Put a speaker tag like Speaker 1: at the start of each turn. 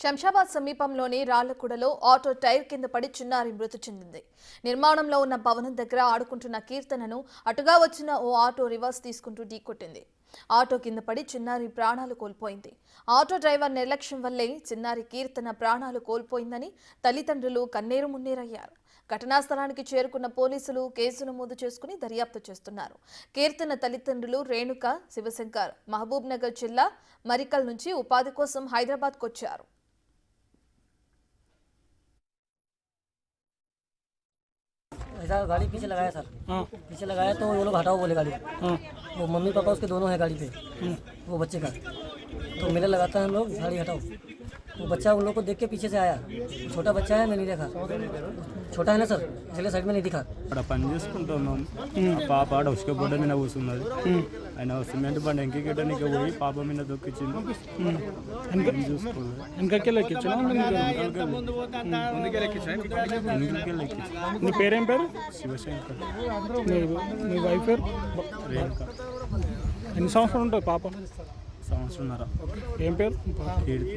Speaker 1: శంషాబాద్ సమీపంలోని రాళ్లకూడలో auto tyre కింద పడి చిన్నారి మృతి చెందింది. నిర్మాణంలో ఉన్న భవనం దగ్గర ఆడుకుంటున్న కీర్తనను అటుగా వచ్చిన ఓ ఆటో రివర్స్ తీసుకుంటూ ఢీకొట్టింది. ఆటో కింద పడి చిన్నారి ప్రాణాలు కోల్పోయింది. ఆటో డ్రైవర్ నిర్లక్ష్యం వల్లే చిన్నారి కీర్తన ప్రాణాలు కోల్పోయిందని తల్లిదండ్రులు కన్నీరు మున్నీరయ్యారు. ఘటనా స్థలానికి చేరుకున్న పోలీసులు కేసు నమోదు చేసుకుని దర్యాప్తు చేస్తున్నారు. కీర్తన తల్లిదండ్రులు రేణుక, శివశంకర్ మహబూబ్ నగర్ జిల్లా మరికల్ నుంచి ఉపాధి కోసం హైదరాబాద్కు వచ్చారు.
Speaker 2: ऐसा गाड़ी पीछे लगाया सर। पीछे लगाया तो वो लोग हटाओ बोले गाड़ी। वो मम्मी पापा उसके दोनों है गाड़ी पे, वो बच्चे का। तो मेले लगाता है हम लोग गाड़ी हटाओ। वो बच्चा उन लोग को देख के पीछे से आया। छोटा बच्चा है, मैं नहीं देखा। छोटा है ना सर, इसलिए साइड में नहीं दिखा।
Speaker 3: పని చేసుకుంటున్నాం. పాప ఆడ ఉసుక బొడ్డ మీద కూర్చున్నది. ఆయన సిమెంట్ బండి ఎంకెక్కడానికి పోయి పాప మీద దొక్కిచ్చింది.
Speaker 4: నీ పేరేం పేరు?
Speaker 3: శివశంకర్.
Speaker 4: నీ వైఫ్ పేరు?
Speaker 3: రేణుక.
Speaker 4: ఎన్ని సంవత్సరాలు ఉంటుంది పాప?
Speaker 3: సంవత్సరంన్నర.
Speaker 4: ఏం పేరు?
Speaker 3: కీర్తి.